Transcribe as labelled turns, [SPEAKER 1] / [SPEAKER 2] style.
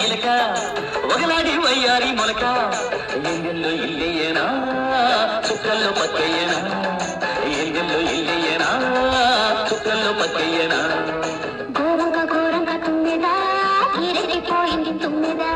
[SPEAKER 1] గిలక ఒకలాడి వయ్యారి మొలక ఎంగెల్లో ఇల్లయ్యేనా చుక్కల్లో పక్కయ్యేనా ఎంగెల్లో ఇల్లయ్యేనా చుక్కల్లో పక్కయ్యేనా
[SPEAKER 2] ఘోరంగా ఘోరంగా తుమ్మెదా ఈరెక్కిపోయింది తుమ్మెదా